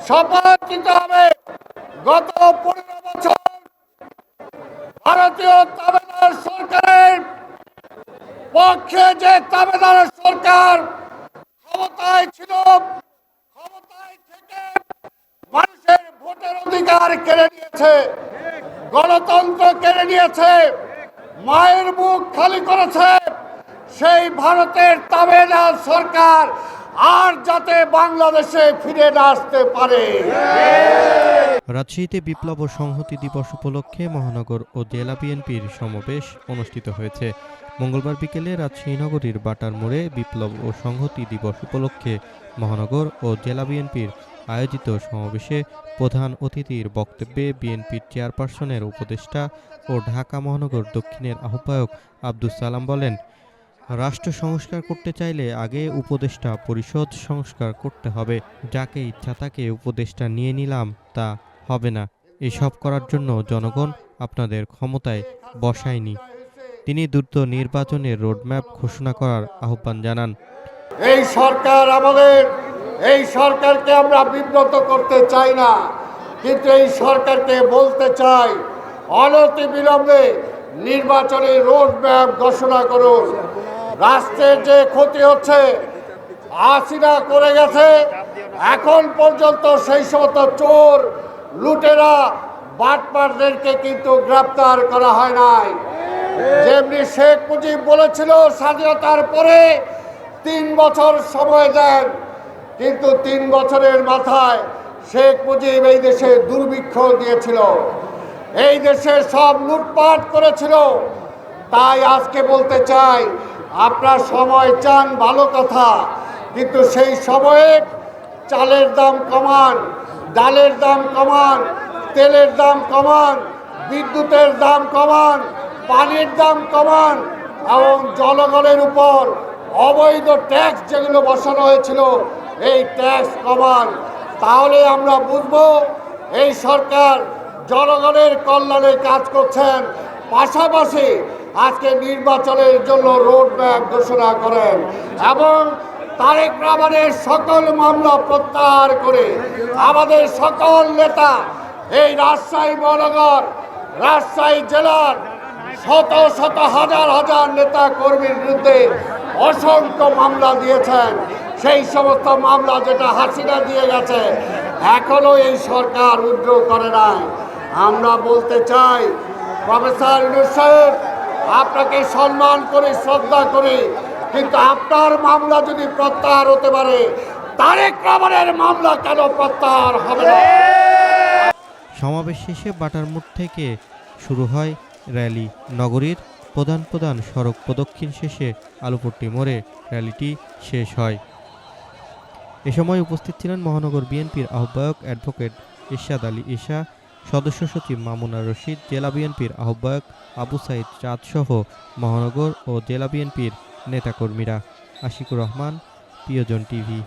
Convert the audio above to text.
শপথ নিতে হবে। গত 15 বছর ভারতীয় তাবেদার সরকারের পক্ষে যে তাবেদার সরকার ক্ষমতায় ছিল, ক্ষমতায় থেকে মানুষের ভোটের অধিকার কেড়ে নিয়েছে, গণতন্ত্র কেড়ে নিয়েছে, মায়ের মুখ খালি করেছে, সেই ভারতের তাবেদার সরকার আর যাতে বাংলাদেশে ফিরে না আসতে পারে। রাজশাহীতে বিপ্লব ও সংহতি দিবস উপলক্ষে মহানগর ও জেলা বিএনপির সমাবেশ অনুষ্ঠিত হয়েছে। মঙ্গলবার বিকেলে রাজশাহী নগরীর বাটার মোড়ে বিপ্লব ও সংহতি দিবস উপলক্ষে মহানগর ও জেলা বিএনপির আয়োজিত সমাবেশে প্রধান অতিথির বক্তব্যে বিএনপির চেয়ারপারসনের উপদেষ্টা ও ঢাকা মহানগর দক্ষিণের আহ্বায়ক আব্দুস সালাম বলেন, রাষ্ট্র সংস্কার করতে চাইলে আগে উপদেষ্টা পরিষদ সংস্কার করতে হবে। যাকে ইচ্ছা তাকে উপদেষ্টা নিয়ে নিলাম তা হবে না। এসব করার জন্য জনগণ আপনাদের ক্ষমতায় বসায়নি। তিনি দ্রুত নির্বাচনের রোডম্যাপ ঘোষণা করার আহ্বান জানান। এই সরকারকে আমরা বিব্রত করতে চাই না, কিন্তু এই সরকারকে বলতে চাই অনতিবিলম্বে নির্বাচনের রোডম্যাপ ঘোষণা করুন। রাষ্ট্রের যে ক্ষতি হচ্ছে, হাসিনা করে গেছে, এখন পর্যন্ত সেই সমস্ত চোর, লুটেরা, বাটপারদেরকে কিন্তু গ্রেপ্তার করা হয় নাই। যেমনি শেখ মুজিব বলেছিল স্বাধীনতার পরে 3 বছর সময় দেন, কিন্তু 3 বছরের মাথায় শেখ মুজিব এই দেশে দুর্ভিক্ষ দিয়েছিল, এই দেশে সব লুটপাট করেছিল। তাই আজকে বলতে চাই, আপনার সময় চান ভালো কথা, কিন্তু সেই সময়ে চালের দাম কমান, ডালের দাম কমান, তেলের দাম কমান, বিদ্যুতের দাম কমান, পানির দাম কমান এবং জনগণের উপর অবৈধ ট্যাক্স যেগুলো বসানো হয়েছিল এই ট্যাক্স কমান। তাহলে আমরা বুঝবো এই সরকার জনগণের কল্যাণে কাজ করছেন। পাশাপাশি আজকে নির্বাচনের জন্য রোডম্যাপ ঘোষণা করেন এবং তারেক রহমানের সকল মামলা প্রত্যাহার করে আমাদের সকল নেতা এই রাজশাহী মহানগর, রাজশাহী জেলার শত শত হাজার হাজার নেতা কর্মীর বিরুদ্ধে অসংখ্য মামলা দিয়েছেন। সেই সমস্ত মামলা যেটা হাসিনা দিয়ে গেছে, এখনো এই সরকার উইথড্র করে নাই। আমরা বলতে চাই, প্রফেসর ইউনূস সাহেব, আপনাকে সম্মান করি, শ্রদ্ধা করি, কিন্তু আপনার মামলা যদি প্রত্যাহার হতে পারে, তারেক রহমানের মামলা কেন প্রত্যাহার হবে না? সমাবেশ শেষে বাটার মোড় থেকে শুরু হয় র্যালি। নগরীর প্রধান প্রধান সড়ক প্রদক্ষিণ শেষে আলুপট্টি মোড়ে র্যালিটি শেষ হয়। এ সময় উপস্থিত ছিলেন মহানগর বিএনপির আহ্বায়ক অ্যাডভোকেট ইরশাদ আলী ঈশা, সদস্য সচিব মামুনা রশিদ, জেলা বিএনপির আহ্বায়ক আবু সাইদ চাঁদ সহ মহানগর ও জেলা বিএনপির নেতাকর্মীরা। আশিকুর রহমান, প্রিয়জন টিভি।